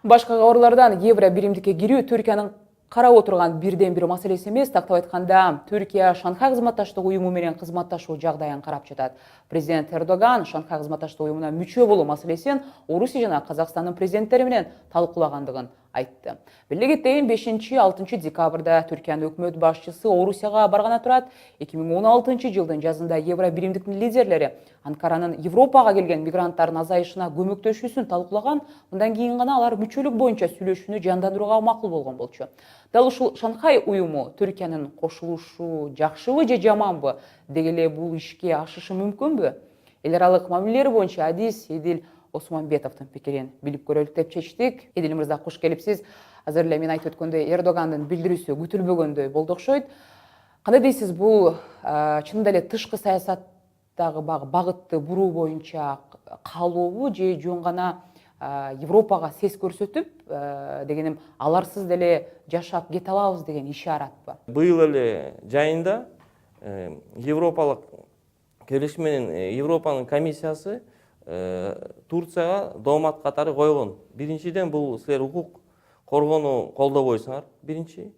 Башка кабарлардан евро биримдикке кирүү Түркиянын карап отурган бирден бир маселеси эмес. Тактап айтканда, Түркия Шанхай кызматташтык уюму менен кызматташуу жагдайын карап жатат. Президент Эрдоган Шанхай кызматташтык уюмуна мүчө болуу маселесин Орусия жана Казакстандын президенттери менен талкуулагандыгын айтты. Беле кетейин, 5-6 декабрда Түркиянын өкмөт башчысы Орусияга барганы турат. 2016 жылдын жазында евро биримдиктин лидерлери Анкаранын Европага келген мигранттардын азайышына көмөктөшүүсүн талкуулаган. Мындан кийин гана алар мүчөлүк боюнча сүйлөшүүнү жандандырууга макул болгон болчу. Дал ушул Шанхай уюму Түркиянын кошулушу жакшыбы же жаманбы? Деги эле бул ишке ашышы мүмкүнбү? Эл аралык мамилелер боюнча адис Эдил Осмонбетовдун пикирин билип көрөлүк деп чечтик. Эдил мырза, кош келипсиз. Азыр эле мен айтып өткөндөй, Эрдогандын билдирүүсү күтүлбөгөндөй болду окшойт. Кандай дейсиз, бул чынында эле тышкы саясаттагы багытты буруу боюнча каалообу же жөн гана Европага сес көрсөтүп, дегеним аларсыз деле жашап кете алабыз деген ишаратпы? Быйыл эле жайында Европалык келишим менен Европанын комиссиясы Турцияга доомат катары койгон. Биринчиден, бул силер укук коргоону колдобойсуңар. Биринчи,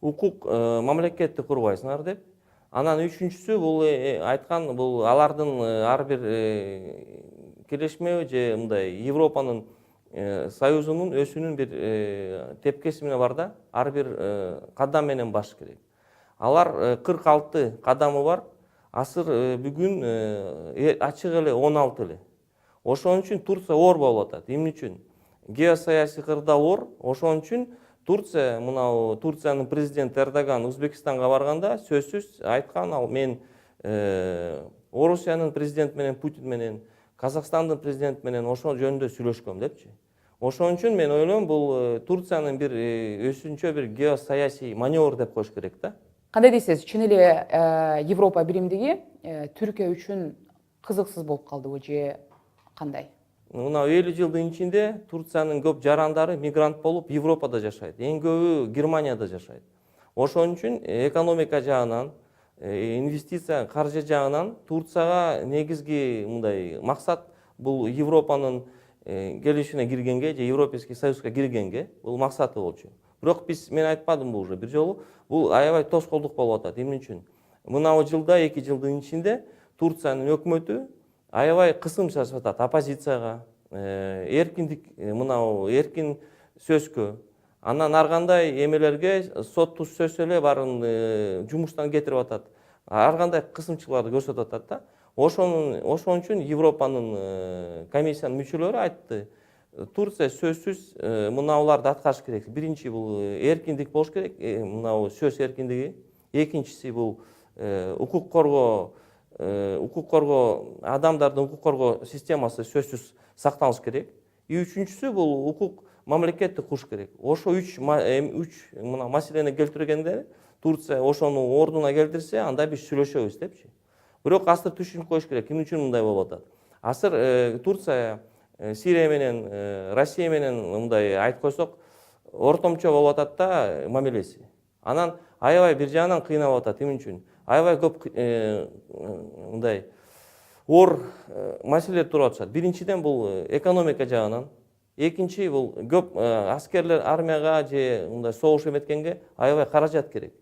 укук мамлекетти курбайсыңар деп. Анан үчүнчүсү, бул айткан, бул алардын ар бир келишме же мындай Европанын союзунун өсүүнүн бир тепкеси менен бар да, ар бир кадам менен баш керек. Алар 46 кадамы бар. Азыр бүгүн ачык эле 16 эле. Ошон үчүн Турция оор болуп атат. Эмне үчүн? Геосаясий кырда оор. Ошон үчүн Турция, мына Турциянын президенти Эрдоган Өзбекстанга барганда сөзсүз айткан, ал мен Орусиянын президенти менен, Путин менен, Казакстандын президенти менен ошол жөнүндө сүйлөшкөм депчи. Ошон үчүн мен ойлойм, бул Турциянын бир өзүнчө бир геосаясий маневр деп коюш керек да. Кандай дейсиз, чын эле Европа биримдиги Түркия үчүн кызыксыз болуп калдыбы же кандай? Мына 50 жылдын ичинде Турциянын көп жарандары мигрант болуп Европада жашайт. Эң көбү Германияда жашайт. Ошон үчүн экономика жагынан, инвестиция, каржы жагынан Турцияга негизги мындай максат бул Европанын келишине киргенге же Европейский Союзга киргенге бул максаты болчу. Бирок мен айтпадымбы уже бир жолу, бул аябай тоскоолдук болуп атат. Эмне үчүн? Мына жылда, 2 жылдын ичинде Турциянын өкмөтү аябай кысым жасап атат оппозицияга, эркиндик, мына эркин сөзгө. Анан ар кандай эмелерге соттук сөз эле баарын жумуштан кетирип атат. Ар кандай кысымчылыктарды көрсөтүп атат да. Ошон үчүн Европанын комиссиянын мүчөлөрү айтты. Турция сөзсүз мына уларды аткарыш керек. Биринчи, бул эркиндик болуш керек, мына сөз эркиндиги. Экинчиси, бул укук коргоо, адамдардын укук коргоо системасы сөзсүз сакталыш керек. Үчүнчүсү, бул укук мамлекетти куруш керек. Ошо үч мына маселени келтиргенде Турция ошону ордуна келтирсе, анда биз сүйлөшөбүз депчи. Бирок азыр түшүнүп коюш керек, эмне үчүн мындай болуп атат. Азыр Турция Сирия менен, Россия менен мындай айтып койсок, ортомчо болуп атат да мамилеси. Анан аябай бир жагынан кыйналып атат. Эмне үчүн? Аябай көп мындай оор маселелер туруп атышат. Биринчиден, бул экономика жагынан. Экинчи, бул көп аскерлер армияга же мындай согуш эметкенге аябай каражат керек.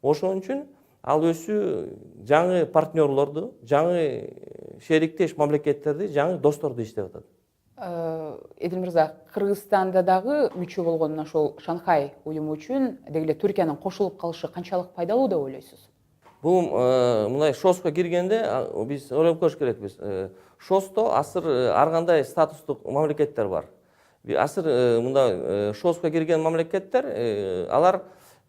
Ошон үчүн ал өзү жаңы партнерлорду, жаңы шериктеш мамлекеттерди, жаңы досторду иштеп атат. Эдил мырза, Кыргызстанда дагы мүчө болгон ошол Шанхай уюму үчүн деги эле Түркиянын кошулуп калышы канчалык пайдалуу деп ойлойсуз? Бул мындай ШОСко киргенде биз ойлонуп көрүш керекпиз. ШОСто азыр ар кандай статустук мамлекеттер бар. Азыр мындай ШОСко кирген мамлекеттер, алар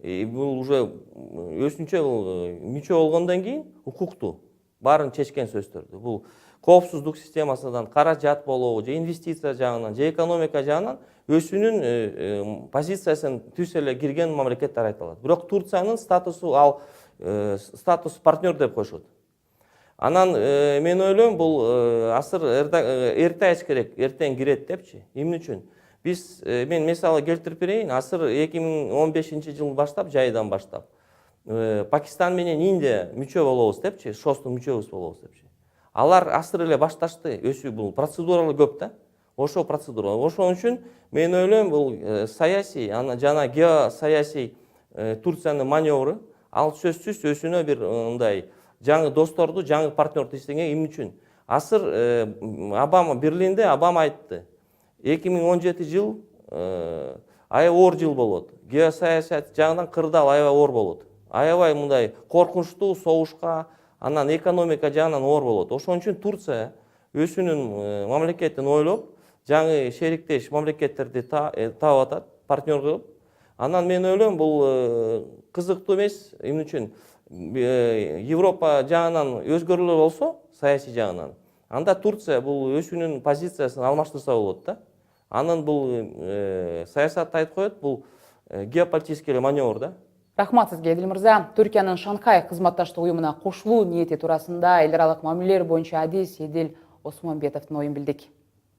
бул уже өзүнчө мүчө болгондон кийин укукту баарын чечкен сөздөрдү. Бул коопсуздук системасынан, каражат болобу, же инвестиция жагынан, же экономика жагынан өзүнүн позициясын түз эле кирген мамлекеттер айтылат. Бирок Турциянын статусу ал статус партнер деп коюшат. Анан мен ойлойм, бул азыр эрте айтыш керек, эртең кирет депчи. Эмне үчүн? Мен мисалы келтирип берейин. Азыр 2015 жыл баштап, жайдан баштап Пакистан менен Индия мүчө болобуз депчи, ШОСтун мүчөбүз болобуз депчи. Алар азыр эле башташты, өсүү, бул процедуралар көп да. ошол процедура. Ошон үчүн мен ойлойм бул саясий жана геосаясий Турциянын маневру ал сөзсүз өзүнө бир мындай жаңы досторду, жаңы партнерду издеген эмне үчүн? Азыр Обама Берлинде Обама айтты. 2017 жыл аябай оор жыл болот. Геосаясат жагынан кырдаал аябай оор болот. Аябай мындай коркунучтуу согушка, анан экономика жагынан оор болот. Ошон үчүн Турция өзүнүн мамлекетин ойлоп, жаңы шериктеш мамлекеттерди таап атат, партнер кылып. Анан мен ойлойм бул кызыктуу эмес. Эмне үчүн? Европа жагынан өзгөрүүлөр болсо, саясий жагынан, анда Турция бул өзүнүн позициясын алмаштырса болот да. Анын бул саясатты айтып коет, бул геополитический маневр да. Рахмат сизге, Эдил мырза. Түркиянын Шанхай кызматташтык уюмуна кошулуу ниети туурасында эл аралык мамилелер боюнча адис Эдил Осмонбетовдун оюн билдик.